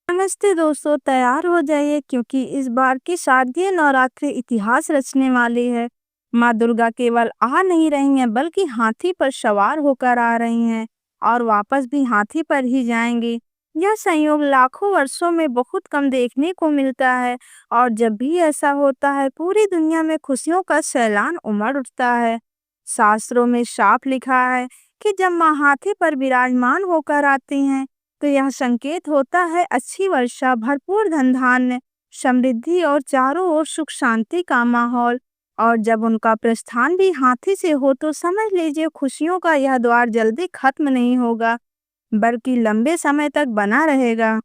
नमस्ते दोस्तों, तैयार हो जाइए क्योंकि इस बार की शारदीय नवरात्रि इतिहास रचने वाली है। माँ दुर्गा केवल आ नहीं रही हैं बल्कि हाथी पर सवार होकर आ रही हैं और वापस भी हाथी पर ही जाएंगी। यह संयोग लाखों वर्षों में बहुत कम देखने को मिलता है और जब भी ऐसा होता है पूरी दुनिया में खुशियों का सैलान उमड़ उठता है। शास्त्रों में साफ लिखा है कि जब माँ हाथी पर विराजमान होकर आती हैं तो यह संकेत होता है अच्छी वर्षा, भरपूर धन धान्य, समृद्धि और चारों ओर सुख शांति का माहौल। और जब उनका प्रस्थान भी हाथी से हो तो समझ लीजिए खुशियों का यह द्वार जल्दी खत्म नहीं होगा बल्कि लंबे समय तक बना रहेगा।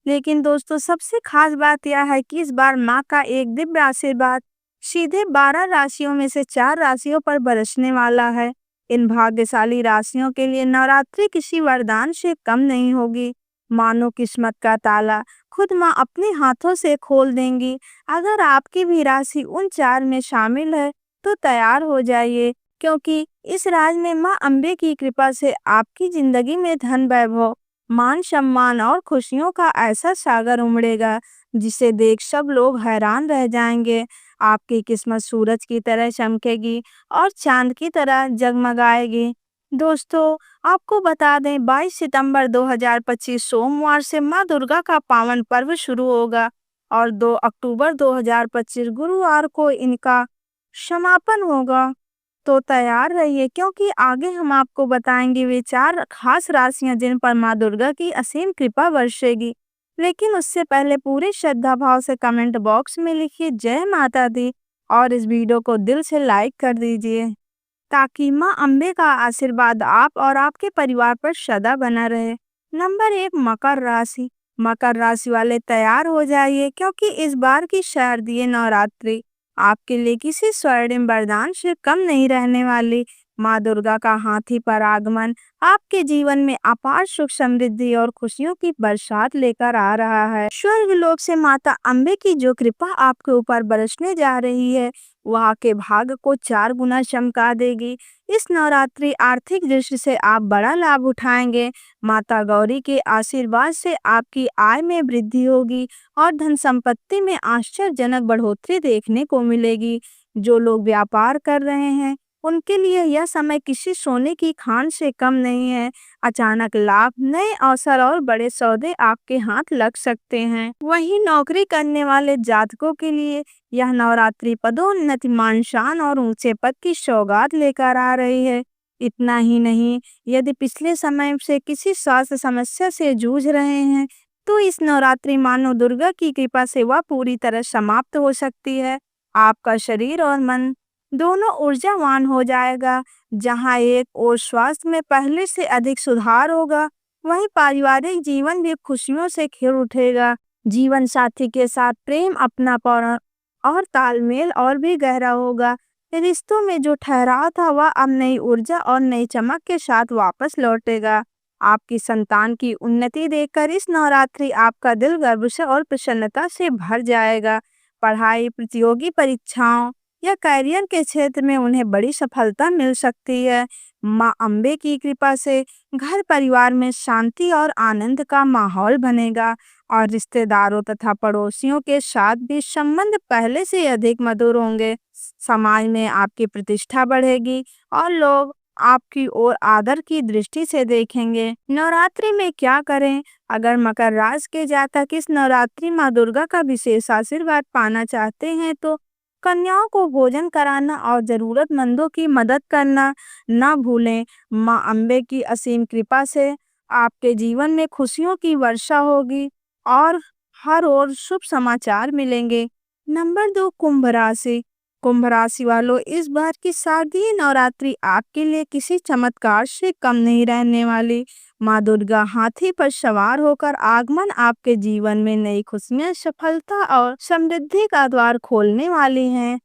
लेकिन दोस्तों, सबसे खास बात यह है कि इस बार माँ का एक दिव्य आशीर्वाद सीधे 12 राशियों में से 4 राशियों पर बरसने वाला है। इन भाग्यशाली राशियों के लिए नवरात्रि किसी वरदान से कम नहीं होगी। मानो किस्मत का ताला खुद माँ अपने हाथों से खोल देंगी। अगर आपकी भी राशि उन 4 में शामिल है तो तैयार हो जाइए, क्योंकि इस राज में माँ अम्बे की कृपा से आपकी जिंदगी में धन, वैभव, मान सम्मान और खुशियों का ऐसा सागर उमड़ेगा जिसे देख सब लोग हैरान रह जाएंगे। आपकी किस्मत सूरज की तरह चमकेगी और चांद की तरह जगमगाएगी। दोस्तों, आपको बता दें 22 सितंबर 2025 सोमवार से माँ दुर्गा का पावन पर्व शुरू होगा और 2 अक्टूबर 2025 गुरुवार को इनका समापन होगा। तो तैयार रहिए क्योंकि आगे हम आपको बताएंगे वे 4 खास राशियां जिन पर माँ दुर्गा की असीम कृपा बरसेगी। लेकिन उससे पहले पूरे श्रद्धा भाव से कमेंट बॉक्स में लिखिए जय माता दी और इस वीडियो को दिल से लाइक कर दीजिए ताकि माँ अम्बे का आशीर्वाद आप और आपके परिवार पर सदा बना रहे। नंबर 1, मकर राशि। मकर राशि वाले तैयार हो जाइए क्योंकि इस बार की शारदीय नवरात्रि आपके लिए किसी स्वर्णिम वरदान से कम नहीं रहने वाली। माँ दुर्गा का हाथी पर आगमन आपके जीवन में अपार सुख, समृद्धि और खुशियों की बरसात लेकर आ रहा है। स्वर्ग लोक से माता अम्बे की जो कृपा आपके ऊपर बरसने जा रही है वह आपके भाग्य को 4 गुना चमका देगी। इस नवरात्रि आर्थिक दृष्टि से आप बड़ा लाभ उठाएंगे। माता गौरी के आशीर्वाद से आपकी आय में वृद्धि होगी और धन संपत्ति में आश्चर्यजनक बढ़ोतरी देखने को मिलेगी। जो लोग व्यापार कर रहे हैं उनके लिए यह समय किसी सोने की खान से कम नहीं है। अचानक लाभ, नए अवसर और बड़े सौदे आपके हाथ लग सकते हैं। वहीं नौकरी करने वाले जातकों के लिए यह नवरात्रि पदोन्नति, मान शान और ऊंचे पद की सौगात लेकर आ रही है। इतना ही नहीं, यदि पिछले समय से किसी स्वास्थ्य समस्या से जूझ रहे हैं तो इस नवरात्रि मानो दुर्गा की कृपा से वह पूरी तरह समाप्त हो सकती है। आपका शरीर और मन दोनों ऊर्जावान हो जाएगा। जहां एक और स्वास्थ्य में पहले से अधिक सुधार होगा, वहीं पारिवारिक जीवन भी खुशियों से खिल उठेगा। जीवन साथी के साथ प्रेम, अपनापन और तालमेल और भी गहरा होगा। रिश्तों में जो ठहराव था वह अब नई ऊर्जा और नई चमक के साथ वापस लौटेगा। आपकी संतान की उन्नति देखकर इस नवरात्रि आपका दिल गर्व से और प्रसन्नता से भर जाएगा। पढ़ाई, प्रतियोगी परीक्षाओं या करियर के क्षेत्र में उन्हें बड़ी सफलता मिल सकती है। माँ अम्बे की कृपा से घर परिवार में शांति और आनंद का माहौल बनेगा और रिश्तेदारों तथा पड़ोसियों के साथ भी संबंध पहले से अधिक मधुर होंगे। समाज में आपकी प्रतिष्ठा बढ़ेगी और लोग आपकी ओर आदर की दृष्टि से देखेंगे। नवरात्रि में क्या करें? अगर मकर राशि के जातक इस नवरात्रि माँ दुर्गा का विशेष आशीर्वाद पाना चाहते हैं तो कन्याओं को भोजन कराना और जरूरतमंदों की मदद करना ना भूलें। माँ अम्बे की असीम कृपा से आपके जीवन में खुशियों की वर्षा होगी और हर ओर शुभ समाचार मिलेंगे। नंबर 2, कुंभ राशि। कुंभ राशि वालों, इस बार की शारदीय नवरात्रि आपके लिए किसी चमत्कार से कम नहीं रहने वाली। माँ दुर्गा हाथी पर सवार होकर आगमन आपके जीवन में नई खुशियां, सफलता और समृद्धि का द्वार खोलने वाली हैं।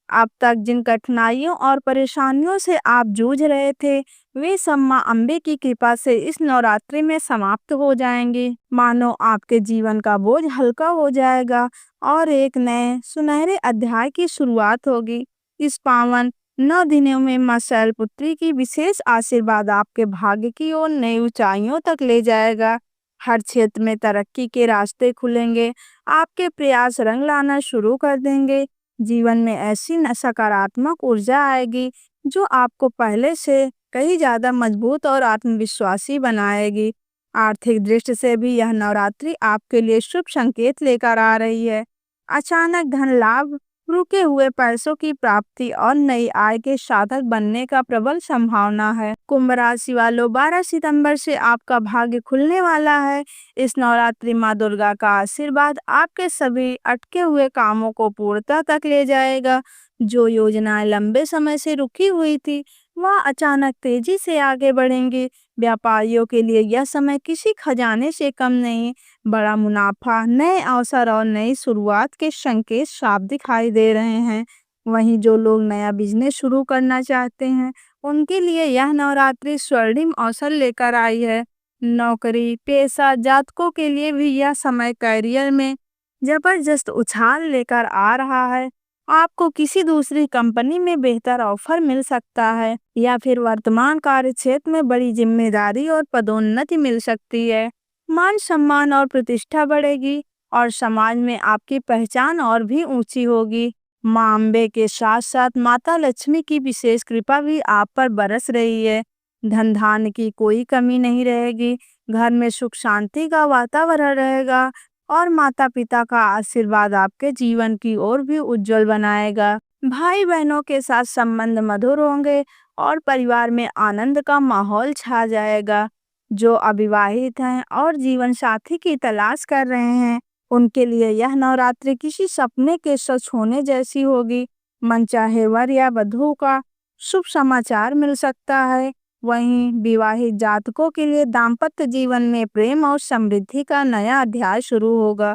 अब तक जिन कठिनाइयों और परेशानियों से आप जूझ रहे थे वे सब माँ अम्बे की कृपा से इस नवरात्रि में समाप्त हो जाएंगे। मानो आपके जीवन का बोझ हल्का हो जाएगा और एक नए सुनहरे अध्याय की शुरुआत होगी। इस पावन 9 दिनों में माँ शैलपुत्री की विशेष आशीर्वाद आपके भाग्य की ओर नई ऊंचाइयों तक ले जाएगा। हर क्षेत्र में तरक्की के रास्ते खुलेंगे। आपके प्रयास रंग लाना शुरू कर देंगे। जीवन में ऐसी सकारात्मक ऊर्जा आएगी जो आपको पहले से कहीं ज़्यादा मजबूत और आत्मविश्वासी बनाएगी। आर्थिक दृष्टि से भी यह नवरात्रि आपके लिए शुभ संकेत लेकर आ रही है। अचानक धन लाभ, रुके हुए पैसों की प्राप्ति और नई आय के साधक बनने का प्रबल संभावना है। कुंभ राशि वालों, 12 सितंबर से आपका भाग्य खुलने वाला है। इस नवरात्रि माँ दुर्गा का आशीर्वाद आपके सभी अटके हुए कामों को पूर्णता तक ले जाएगा। जो योजनाएं लंबे समय से रुकी हुई थी, वह अचानक तेजी से आगे बढ़ेंगी। व्यापारियों के लिए यह समय किसी खजाने से कम नहीं। बड़ा मुनाफा, नए अवसर और नई शुरुआत के संकेत साफ दिखाई दे रहे हैं। वहीं जो लोग नया बिजनेस शुरू करना चाहते हैं, उनके लिए यह नवरात्रि स्वर्णिम अवसर लेकर आई है। नौकरी पेशा जातकों के लिए भी यह समय करियर में जबरदस्त उछाल लेकर आ रहा है। आपको किसी दूसरी कंपनी में बेहतर ऑफर मिल सकता है या फिर वर्तमान कार्य क्षेत्र में बड़ी जिम्मेदारी और पदोन्नति मिल सकती है। मान सम्मान और प्रतिष्ठा बढ़ेगी और समाज में आपकी पहचान और भी ऊंची होगी। मां अम्बे के साथ साथ माता लक्ष्मी की विशेष कृपा भी आप पर बरस रही है। धन धान्य की कोई कमी नहीं रहेगी। घर में सुख शांति का वातावरण रहेगा और माता पिता का आशीर्वाद आपके जीवन की ओर भी उज्जवल बनाएगा। भाई बहनों के साथ संबंध मधुर होंगे और परिवार में आनंद का माहौल छा जाएगा। जो अविवाहित हैं और जीवन साथी की तलाश कर रहे हैं, उनके लिए यह नवरात्रि किसी सपने के सच होने जैसी होगी। मनचाहे वर या वधू का शुभ समाचार मिल सकता है। वहीं विवाहित जातकों के लिए दाम्पत्य जीवन में प्रेम और समृद्धि का नया अध्याय शुरू होगा।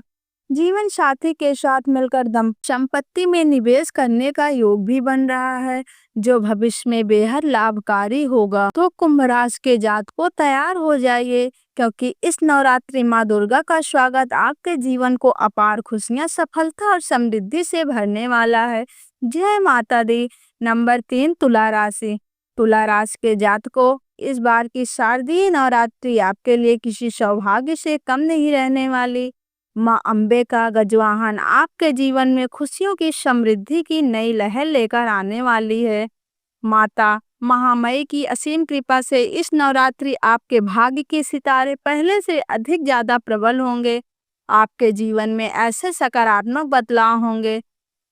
जीवन साथी के साथ मिलकर संपत्ति में निवेश करने का योग भी बन रहा है, जो भविष्य में बेहद लाभकारी होगा। तो कुंभ राशि के जातकों, तैयार हो जाइए, क्योंकि इस नवरात्रि माँ दुर्गा का स्वागत आपके जीवन को अपार खुशियां, सफलता और समृद्धि से भरने वाला है। जय माता दी। नंबर 3, तुला राशि। तुला राशि के जातकों, इस बार की शारदीय नवरात्रि आपके लिए किसी सौभाग्य से कम नहीं रहने वाली। माँ अम्बे का गजवाहन आपके जीवन में खुशियों की समृद्धि की नई लहर लेकर आने वाली है। माता महामाई की असीम कृपा से इस नवरात्रि आपके भाग्य के सितारे पहले से अधिक ज्यादा प्रबल होंगे। आपके जीवन में ऐसे सकारात्मक बदलाव होंगे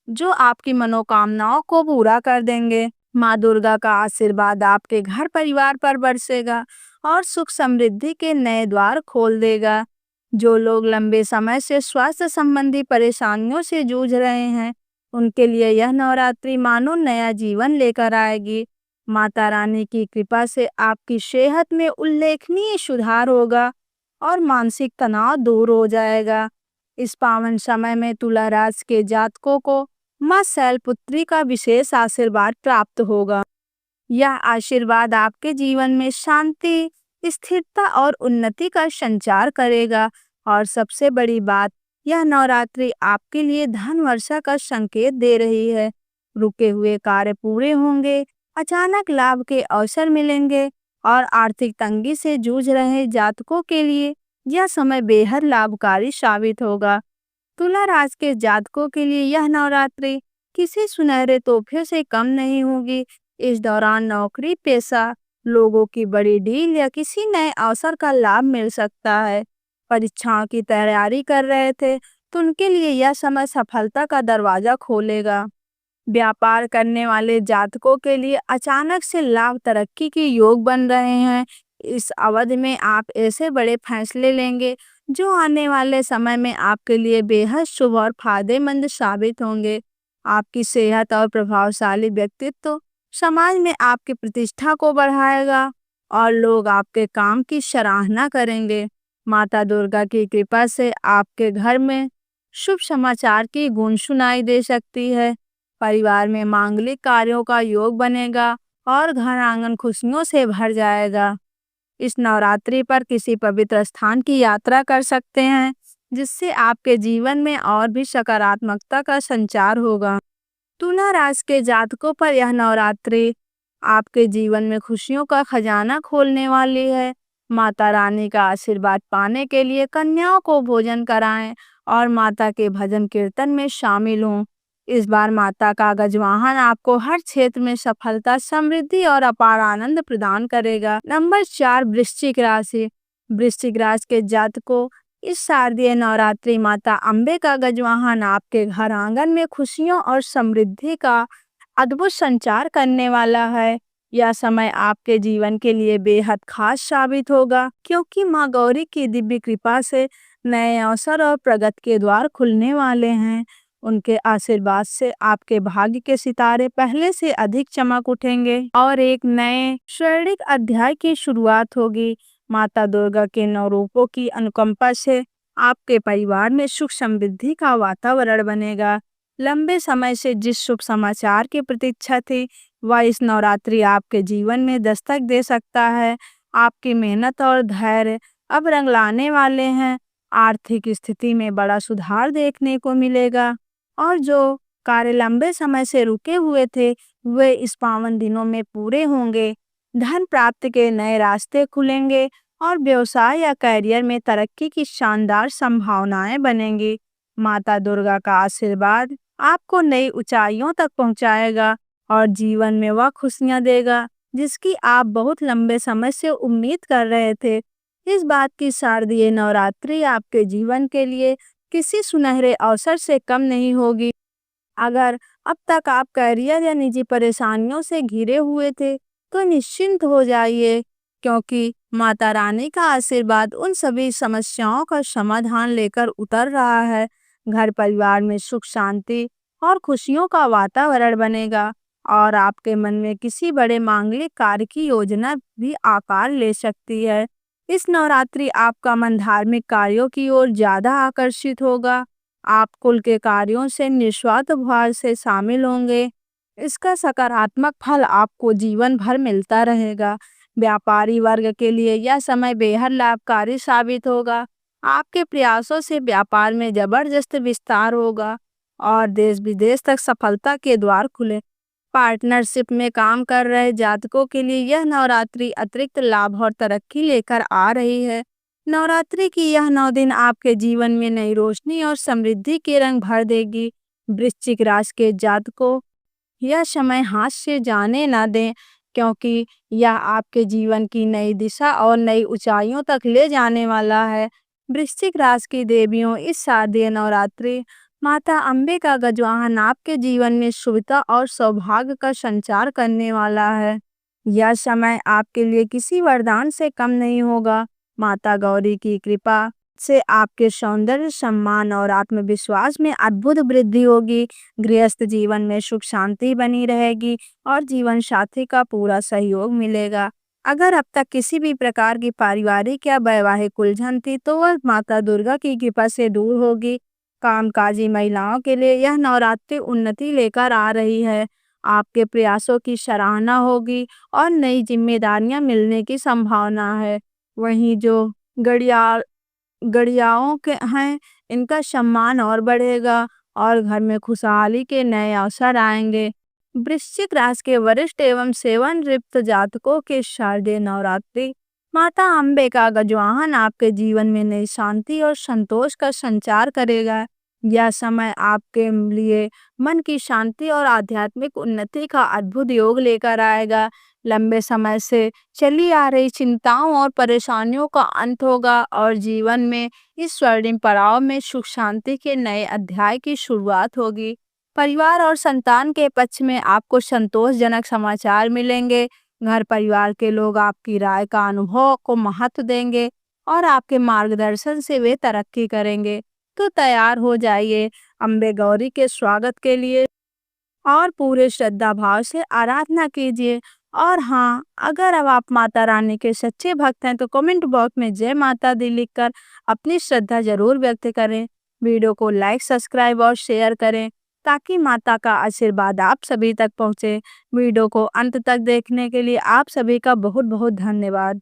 जो आपकी मनोकामनाओं को पूरा कर देंगे। माँ दुर्गा का आशीर्वाद आपके घर परिवार पर बरसेगा और सुख समृद्धि के नए द्वार खोल देगा। जो लोग लंबे समय से स्वास्थ्य संबंधी परेशानियों से जूझ रहे हैं, उनके लिए यह नवरात्रि मानो नया जीवन लेकर आएगी। माता रानी की कृपा से आपकी सेहत में उल्लेखनीय सुधार होगा और मानसिक तनाव दूर हो जाएगा। इस पावन समय में तुला राशि के जातकों को माँ शैलपुत्री का विशेष आशीर्वाद प्राप्त होगा। यह आशीर्वाद आपके जीवन में शांति, स्थिरता और उन्नति का संचार करेगा। और सबसे बड़ी बात, यह नवरात्रि आपके लिए धन वर्षा का संकेत दे रही है। रुके हुए कार्य पूरे होंगे, अचानक लाभ के अवसर मिलेंगे और आर्थिक तंगी से जूझ रहे जातकों के लिए यह समय बेहद लाभकारी साबित होगा। तुला राशि के जातकों के लिए यह नवरात्रि किसी सुनहरे तोहफे से कम नहीं होगी। इस दौरान नौकरी पेशा लोगों की बड़ी डील या किसी नए अवसर का लाभ मिल सकता है। परीक्षाओं की तैयारी कर रहे थे तो उनके लिए यह समय सफलता का दरवाजा खोलेगा। व्यापार करने वाले जातकों के लिए अचानक से लाभ, तरक्की के योग बन रहे हैं। इस अवधि में आप ऐसे बड़े फैसले लेंगे जो आने वाले समय में आपके लिए बेहद शुभ और फायदेमंद साबित होंगे। आपकी सेहत और प्रभावशाली व्यक्तित्व समाज में आपकी प्रतिष्ठा को बढ़ाएगा और लोग आपके काम की सराहना करेंगे। माता दुर्गा की कृपा से आपके घर में शुभ समाचार की गूंज सुनाई दे सकती है। परिवार में मांगलिक कार्यों का योग बनेगा और घर आंगन खुशियों से भर जाएगा। इस नवरात्रि पर किसी पवित्र स्थान की यात्रा कर सकते हैं, जिससे आपके जीवन में और भी सकारात्मकता का संचार होगा। तुला राशि के जातकों पर यह नवरात्रि आपके जीवन में खुशियों का खजाना खोलने वाली है। माता रानी का आशीर्वाद पाने के लिए कन्याओं को भोजन कराएं और माता के भजन कीर्तन में शामिल हों। इस बार माता का गजवाहन आपको हर क्षेत्र में सफलता, समृद्धि और अपार आनंद प्रदान करेगा। नंबर 4, वृश्चिक राशि। वृश्चिक राशि के जातकों, इस शारदीय नवरात्रि माता अम्बे का गजवाहन आपके घर आंगन में खुशियों और समृद्धि का अद्भुत संचार करने वाला है। यह समय आपके जीवन के लिए बेहद खास साबित होगा, क्योंकि माँ गौरी की दिव्य कृपा से नए अवसर और प्रगति के द्वार खुलने वाले हैं। उनके आशीर्वाद से आपके भाग्य के सितारे पहले से अधिक चमक उठेंगे और एक नए स्वर्णिक अध्याय की शुरुआत होगी। माता दुर्गा के 9 रूपों की अनुकंपा से आपके परिवार में सुख समृद्धि का वातावरण बनेगा। लंबे समय से जिस शुभ समाचार की प्रतीक्षा थी, वह इस नवरात्रि आपके जीवन में दस्तक दे सकता है। आपकी मेहनत और धैर्य अब रंग लाने वाले हैं। आर्थिक स्थिति में बड़ा सुधार देखने को मिलेगा और जो कार्य लंबे समय से रुके हुए थे, वे इस पावन दिनों में पूरे होंगे। धन प्राप्ति के नए रास्ते खुलेंगे और व्यवसाय या करियर में तरक्की की शानदार संभावनाएं बनेंगी। माता दुर्गा का आशीर्वाद आपको नई ऊंचाइयों तक पहुंचाएगा और जीवन में वह खुशियां देगा जिसकी आप बहुत लंबे समय से उम्मीद कर रहे थे। इस बात की शारदीय नवरात्रि आपके जीवन के लिए किसी सुनहरे अवसर से कम नहीं होगी। अगर अब तक आप करियर या निजी परेशानियों से घिरे हुए थे, तो निश्चिंत हो जाइए, क्योंकि माता रानी का आशीर्वाद उन सभी समस्याओं का समाधान लेकर उतर रहा है। घर परिवार में सुख, शांति और खुशियों का वातावरण बनेगा और आपके मन में किसी बड़े मांगलिक कार्य की योजना भी आकार ले सकती है। इस नवरात्रि आपका मन धार्मिक कार्यों की ओर ज्यादा आकर्षित होगा। आप कुल के कार्यों से निस्वार्थ भाव से शामिल होंगे। इसका सकारात्मक फल आपको जीवन भर मिलता रहेगा। व्यापारी वर्ग के लिए यह समय बेहद लाभकारी साबित होगा। आपके प्रयासों से व्यापार में जबरदस्त विस्तार होगा और देश विदेश तक सफलता के द्वार खुले। पार्टनरशिप में काम कर रहे जातकों के लिए यह नवरात्रि अतिरिक्त लाभ और तरक्की लेकर आ रही है। नवरात्रि की यह 9 दिन आपके जीवन में नई रोशनी और समृद्धि के रंग भर देगी। वृश्चिक राशि के जातकों, यह समय हाथ से जाने ना दें, क्योंकि यह आपके जीवन की नई दिशा और नई ऊंचाइयों तक ले जाने वाला है। वृश्चिक राशि की देवियों, इस शारदीय नवरात्रि माता अम्बे का गजवाहन आपके जीवन में शुभता और सौभाग्य का संचार करने वाला है। यह समय आपके लिए किसी वरदान से कम नहीं होगा। माता गौरी की कृपा से आपके सौंदर्य, सम्मान और आत्मविश्वास में अद्भुत वृद्धि होगी। गृहस्थ जीवन में सुख शांति बनी रहेगी और जीवन साथी का पूरा सहयोग मिलेगा। अगर अब तक किसी भी प्रकार की पारिवारिक या वैवाहिक उलझन थी, तो वह माता दुर्गा की कृपा से दूर होगी। कामकाजी महिलाओं के लिए यह नवरात्रि उन्नति लेकर आ रही है। आपके प्रयासों की सराहना होगी और नई जिम्मेदारियां मिलने की संभावना है। वहीं जो गड़िया गड़ियाओं के हैं, इनका सम्मान और बढ़ेगा और घर में खुशहाली के नए अवसर आएंगे। वृश्चिक राशि के वरिष्ठ एवं सेवानिवृत्त जातकों के शारदीय नवरात्रि माता अम्बे का गजवाहन आपके जीवन में नई शांति और संतोष का संचार करेगा। यह समय आपके लिए मन की शांति और आध्यात्मिक उन्नति का अद्भुत योग लेकर आएगा। लंबे समय से चली आ रही चिंताओं और परेशानियों का अंत होगा और जीवन में इस स्वर्णिम पड़ाव में सुख शांति के नए अध्याय की शुरुआत होगी। परिवार और संतान के पक्ष में आपको संतोषजनक समाचार मिलेंगे। घर परिवार के लोग आपकी राय का अनुभव को महत्व देंगे और आपके मार्गदर्शन से वे तरक्की करेंगे। तो तैयार हो जाइए अम्बे गौरी के स्वागत के लिए और पूरे श्रद्धा भाव से आराधना कीजिए। और हाँ, अगर अब आप माता रानी के सच्चे भक्त हैं, तो कमेंट बॉक्स में जय माता दी लिखकर अपनी श्रद्धा जरूर व्यक्त करें। वीडियो को लाइक, सब्सक्राइब और शेयर करें, ताकि माता का आशीर्वाद आप सभी तक पहुंचे। वीडियो को अंत तक देखने के लिए आप सभी का बहुत बहुत धन्यवाद।